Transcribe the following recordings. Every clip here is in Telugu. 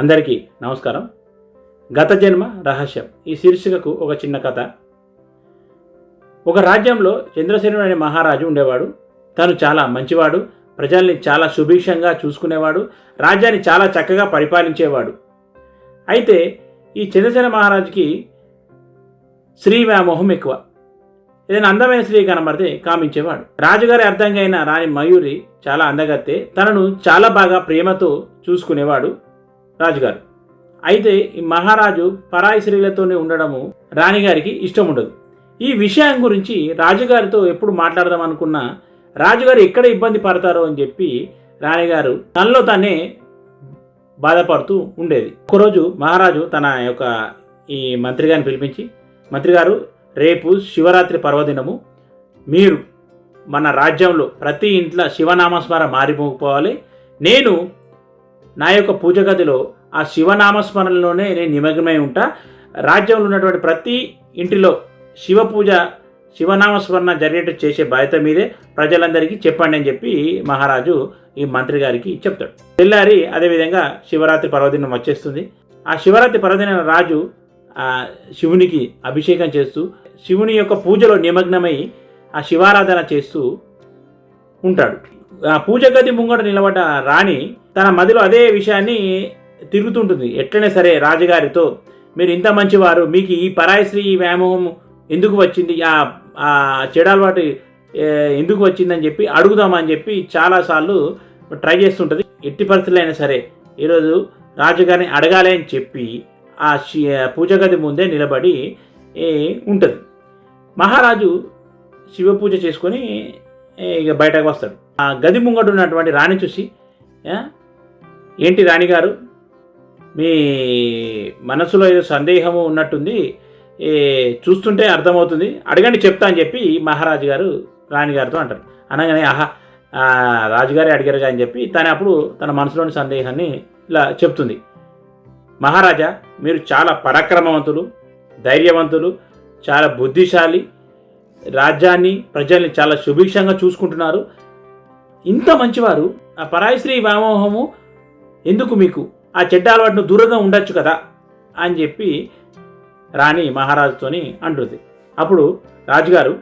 అందరికీ నమస్కారం. గత జన్మ రహస్యం ఈ శీర్షికకు ఒక చిన్న కథ. ఒక రాజ్యంలో చంద్రసేనుడు అనే మహారాజు ఉండేవాడు. తను చాలా మంచివాడు, ప్రజల్ని చాలా సుభిక్షంగా చూసుకునేవాడు, రాజ్యాన్ని చాలా చక్కగా పరిపాలించేవాడు. అయితే ఈ చంద్రసేన మహారాజుకి స్త్రీ వ్యామోహం ఎక్కువ. ఏదైనా అందమైన స్త్రీ కనబడితే కామించేవాడు. రాజుగారి అర్థంగా అయిన రాణి మయూరి చాలా అందగత్తే, తనను చాలా బాగా ప్రేమతో చూసుకునేవాడు రాజుగారు. అయితే ఈ మహారాజు పరాయి స్త్రీలతోనే ఉండడము రాణిగారికి ఇష్టం ఉండదు. ఈ విషయం గురించి రాజుగారితో ఎప్పుడు మాట్లాడదాం అనుకున్నా రాజుగారు ఎక్కడ ఇబ్బంది పడతారో అని చెప్పి రాణిగారు తనలో తానే బాధపడుతూ ఉండేది. ఒకరోజు మహారాజు తన యొక్క ఈ మంత్రి గారిని పిలిపించి, మంత్రి గారు, రేపు శివరాత్రి పర్వదినము, మీరు మన రాజ్యంలో ప్రతి ఇంట్లో శివనామస్మరణ మారిపోవాలి. నేను నా యొక్క పూజ గదిలో ఆ శివనామస్మరణలోనే నేను నిమగ్నమై ఉంటా. రాజ్యంలో ఉన్నటువంటి ప్రతి ఇంటిలో శివ పూజ శివనామస్మరణ జరిగేట్టు చేసే బాధ్యత మీదే, ప్రజలందరికీ చెప్పండి అని చెప్పి మహారాజు ఈ మంత్రి గారికి చెప్తాడు. తెల్లారి అదేవిధంగా శివరాత్రి పర్వదినం వచ్చేస్తుంది. ఆ శివరాత్రి పర్వదిన రాజు శివునికి అభిషేకం చేస్తూ శివుని యొక్క పూజలో నిమగ్నమై ఆ శివారాధన చేస్తూ ఉంటాడు. ఆ పూజ గది ముంగట నిలబడ్డ రాణి తన మదిలో అదే విషయాన్ని తిరుగుతుంటుంది. ఎట్లనే సరే రాజుగారితో, మీరు ఇంత మంచివారు, మీకు ఈ పరాయి స్త్రీ వ్యామోహం ఎందుకు వచ్చింది, ఆ చెడాలవాటు ఎందుకు వచ్చిందని చెప్పి అడుగుదామని చెప్పి చాలాసార్లు ట్రై చేస్తుంటుంది. ఎట్టి పరిస్థితులు అయినా సరే ఈరోజు రాజుగారిని అడగాలి అని చెప్పి ఆ పూజ గది ముందే నిలబడి ఉంటుంది. మహారాజు శివ పూజ చేసుకొని ఇక బయటకు వస్తాడు. ఆ గది ముంగట ఉన్నటువంటి రాణి చూసి, ఏంటి రాణిగారు, మీ మనసులో ఏదో సందేహము ఉన్నట్టుంది, చూస్తుంటే అర్థమవుతుంది, అడగండి చెప్తా అని చెప్పి మహారాజు గారు రాణిగారితో అంటారు. అనగానే రాజుగారే అడిగారుగా అని చెప్పి అప్పుడు తన మనసులోని సందేహాన్ని ఇలా చెప్తుంది. మహారాజా, మీరు చాలా పరాక్రమవంతులు, ధైర్యవంతులు, చాలా బుద్ధిశాలి, రాజ్యాన్ని ప్రజల్ని చాలా సుభిక్షంగా చూసుకుంటున్నారు. ఇంత మంచివారు, ఆ పరాయి స్త్రీ వ్యామోహము ఎందుకు మీకు, ఆ చెడ్డ అలవాటును దూరంగా ఉండొచ్చు కదా అని చెప్పి రాణి మహారాజుతోని అంటుంది. అప్పుడు రాజుగారు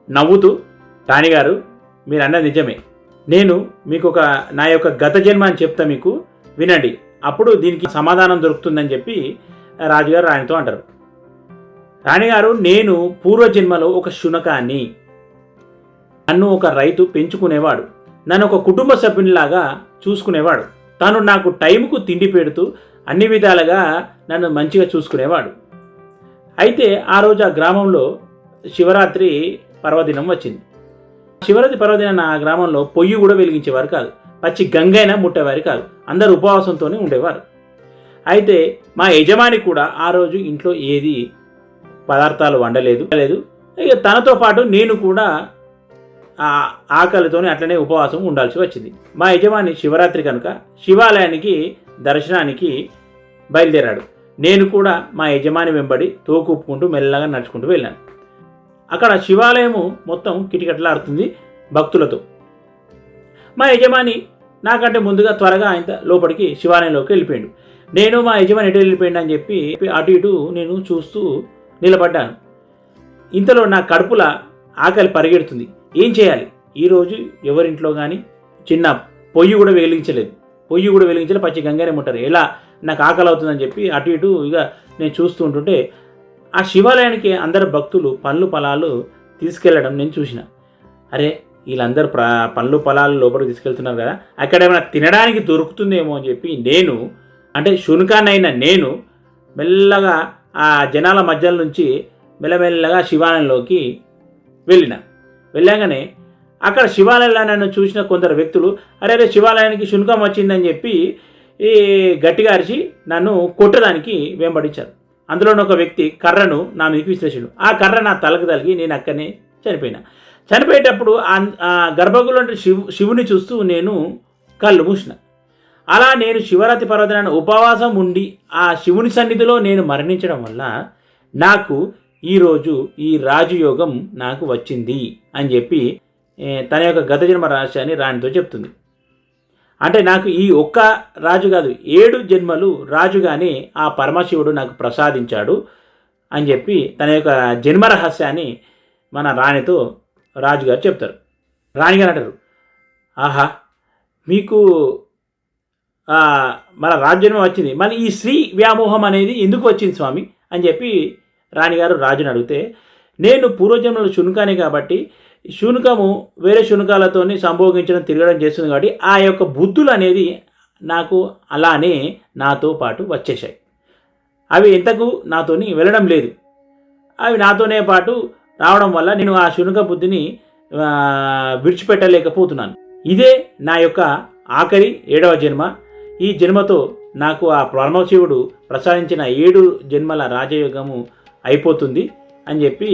నవ్వుతూ, రాణిగారు, మీరు అన్నది నిజమే, నేను మీకు నా యొక్క గత జన్మ అని చెప్తా, మీకు వినండి, అప్పుడు దీనికి సమాధానం దొరుకుతుందని చెప్పి రాజుగారు రాణితో అంటారు. రాణిగారు, నేను పూర్వజన్మలో ఒక శునకాన్ని, నన్ను ఒక రైతు పెంచుకునేవాడు, నన్ను ఒక కుటుంబ సభ్యునిలాగా చూసుకునేవాడు, తను నాకు టైంకు తిండి పెడుతూ అన్ని విధాలుగా నన్ను మంచిగా చూసుకునేవాడు. అయితే ఆ రోజు ఆ గ్రామంలో శివరాత్రి పర్వదినం వచ్చింది. శివరాత్రి పర్వదినం ఆ గ్రామంలో పొయ్యి కూడా వెలిగించేవారు కాదు, పచ్చి గంగైనా ముట్టేవారు కాదు, అందరూ ఉపవాసంతోనే ఉండేవారు. అయితే మా యజమాని కూడా ఆ రోజు ఇంట్లో ఏది పదార్థాలు వండలేదు. ఇక తనతో పాటు నేను కూడా ఆకలితోనే అట్లనే ఉపవాసం ఉండాల్సి వచ్చింది. మా యజమాని శివరాత్రి కనుక శివాలయానికి దర్శనానికి బయలుదేరాడు. నేను కూడా మా యజమాని వెంబడి తోకుప్పుకుంటూ మెల్లగా నడుచుకుంటూ వెళ్ళాను. అక్కడ శివాలయము మొత్తం కిటకిటలాడుతుంది భక్తులతో. మా యజమాని నాకంటే ముందుగా త్వరగా ఆయన లోపలికి శివాలయంలోకి వెళ్ళిపోయాడు. నేను మా యజమాని ఎటు వెళ్ళిపోయాడు అని చెప్పి అటు ఇటు నేను చూస్తూ నిలబడ్డాను. ఇంతలో నా కడుపుల ఆకలి పరిగెడుతుంది. ఏం చేయాలి? ఈరోజు ఎవరింట్లో కానీ చిన్న పొయ్యి కూడా వెలిగించలేదు, పచ్చి గంగానే ముట్టారు, ఎలా నాకు ఆకలి అవుతుందని చెప్పి అటు ఇటు ఇక నేను చూస్తూ ఉంటుంటే ఆ శివాలయానికి అందరు భక్తులు పండ్లు ఫలాలు తీసుకెళ్లడం నేను చూసిన. అరే, వీళ్ళందరూ పండ్లు ఫలాలు లోపలికి తీసుకెళ్తున్నారు కదా, అక్కడ ఏమైనా తినడానికి దొరుకుతుందేమో అని చెప్పి నేను, అంటే శునకాన్నైనా నేను మెల్లగా ఆ జనాల మధ్యలో నుంచి మెల్లమెల్లగా శివాలయంలోకి వెళ్ళాగానే అక్కడ శివాలయంలో నన్ను చూసిన కొందరు వ్యక్తులు, అరే శివాలయానికి శునకం వచ్చిందని చెప్పి ఈ గట్టిగా అరిచి నన్ను కొట్టడానికి వెంబడించారు. అందులోని ఒక వ్యక్తి కర్రను నా మీదకి విసిరేసాడు. ఆ కర్ర నా తలకు తలిగి నేను అక్కడనే చనిపోయేటప్పుడు ఆ గర్భగుడిలో శివుని చూస్తూ నేను కళ్ళు మూసిన. అలా నేను శివరాత్రి పర్వదినాన్ని ఉపవాసం ఉండి ఆ శివుని సన్నిధిలో నేను మరణించడం వల్ల నాకు ఈరోజు ఈ రాజయోగం నాకు వచ్చింది అని చెప్పి తన యొక్క గత జన్మ రహస్యాన్ని రాణితో చెప్తుంది. అంటే నాకు ఈ ఒక్క రాజు కాదు 7 జన్మలు రాజుగానే ఆ పరమశివుడు నాకు ప్రసాదించాడు అని చెప్పి తన యొక్క జన్మ రహస్యాన్ని మన రాణితో రాజుగారు చెప్తారు. రాణిగారు అంటారు, ఆహా మీకు మన రాజ్యమే వచ్చింది, మళ్ళీ ఈ స్త్రీ వ్యామోహం అనేది ఎందుకు వచ్చింది స్వామి అని చెప్పి రాణిగారు రాజుని అడిగితే, నేను పూర్వజన్మలో శునకానే కాబట్టి శునకము వేరే శునకాలతో సంభోగించడం తిరగడం చేస్తుంది కాబట్టి ఆ యొక్క బుద్ధులు అనేది నాకు అలానే నాతో పాటు వచ్చేసాయి. అవి ఎంతకు నాతోని వెళ్ళడం లేదు, అవి నాతోనే పాటు రావడం వల్ల నేను ఆ శునక బుద్ధిని విడిచిపెట్టలేకపోతున్నాను. ఇదే నా యొక్క ఆఖరి 7వ జన్మ. ఈ జన్మతో నాకు ఆ పరమశివుడు ప్రసాదించిన 7 జన్మల రాజయోగము అయిపోతుంది అని చెప్పి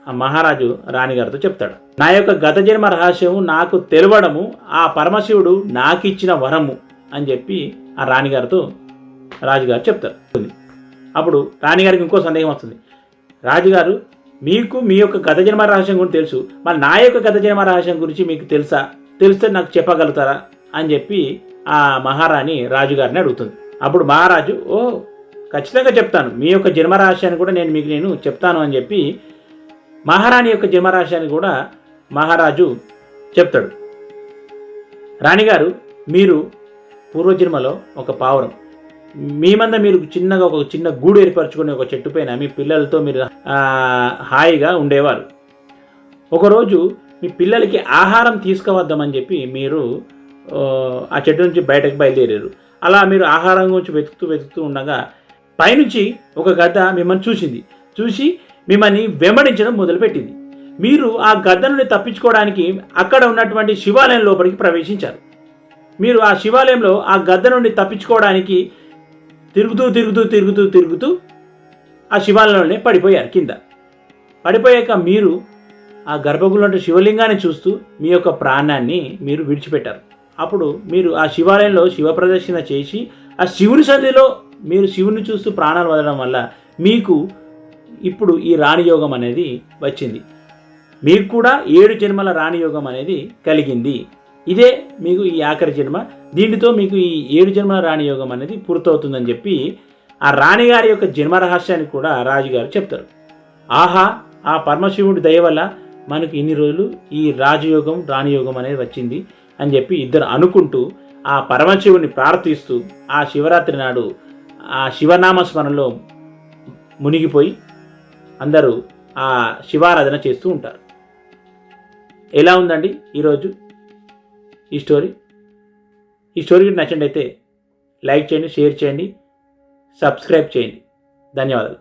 ఆ మహారాజు రాణిగారితో చెప్తాడు. నా యొక్క గత జన్మ రహస్యము నాకు తెలవడము ఆ పరమశివుడు నాకు ఇచ్చిన వరము అని చెప్పి ఆ రాణిగారితో రాజుగారు చెప్తారు. అప్పుడు రాణిగారికి ఇంకో సందేహం వస్తుంది, రాజుగారు మీకు మీ యొక్క గత జన్మ రహస్యం గురించి తెలుసు, మరి నా యొక్క గత జన్మ రహస్యం గురించి మీకు తెలుసా, తెలిస్తే నాకు చెప్పగలుగుతారా అని చెప్పి ఆ మహారాణి రాజుగారిని అడుగుతుంది. అప్పుడు మహారాజు, ఓ ఖచ్చితంగా చెప్తాను, మీ యొక్క జన్మ రహస్యాన్ని కూడా నేను చెప్తాను అని చెప్పి మహారాణి యొక్క జన్మ రహస్యాన్ని కూడా మహారాజు చెప్తాడు. రాణిగారు, మీరు పూర్వజన్మలో ఒక పావురం, మీ మంద మీరు చిన్నగా ఒక చిన్న గూడు ఏర్పరచుకుని ఒక చెట్టు పైన మీ పిల్లలతో మీరు హాయిగా ఉండేవారు. ఒకరోజు మీ పిల్లలకి ఆహారం తీసుకువద్దామని చెప్పి మీరు ఆ చెట్టు నుంచి బయటకు బయలుదేరారు. అలా మీరు ఆహారం గురించి వెతుకుతూ ఉండగా పైనుంచి ఒక గద్ద మిమ్మల్ని చూసి మిమ్మల్ని వెంబడించడం మొదలుపెట్టింది. మీరు ఆ గద్ద నుండి తప్పించుకోవడానికి అక్కడ ఉన్నటువంటి శివాలయం లోపలికి ప్రవేశించారు. మీరు ఆ శివాలయంలో ఆ గద్ద నుండి తప్పించుకోవడానికి తిరుగుతూ ఆ శివాలయంలోనే పడిపోయారు. కింద పడిపోయాక మీరు ఆ గర్భగుడిలో శివలింగాన్ని చూస్తూ మీ యొక్క ప్రాణాన్ని మీరు విడిచిపెట్టారు. అప్పుడు మీరు ఆ శివాలయంలో శివ ప్రదర్శన చేసి ఆ శివుని సన్నిధిలో మీరు శివుని చూస్తూ ప్రాణాలు వదలడం వల్ల మీకు ఇప్పుడు ఈ రాణియోగం అనేది వచ్చింది. మీకు కూడా 7 జన్మల రాణియోగం అనేది కలిగింది. ఇదే మీకు ఈ ఆఖరి జన్మ. దీనితో మీకు ఈ 7 జన్మల రాణియోగం అనేది పూర్తవుతుందని చెప్పి ఆ రాణిగారి యొక్క జన్మ రహస్యాన్ని కూడా రాజుగారు చెప్తారు. ఆహా, ఆ పరమశివుడి దయ వల్ల మనకు ఇన్ని రోజులు ఈ రాజయోగం రాణియోగం అనేది వచ్చింది అని చెప్పి ఇద్దరు అనుకుంటూ ఆ పరమశివుని ప్రార్థిస్తూ ఆ శివరాత్రి నాడు ఆ శివనామ స్మరణలో మునిగిపోయి అందరూ ఆ శివారాధన చేస్తూ ఉంటారు. ఎలా ఉందండి ఈరోజు ఈ స్టోరీ? ఈ స్టోరీ నచ్చినట్లయితే లైక్ చేయండి, షేర్ చేయండి, సబ్స్క్రైబ్ చేయండి. ధన్యవాదాలు.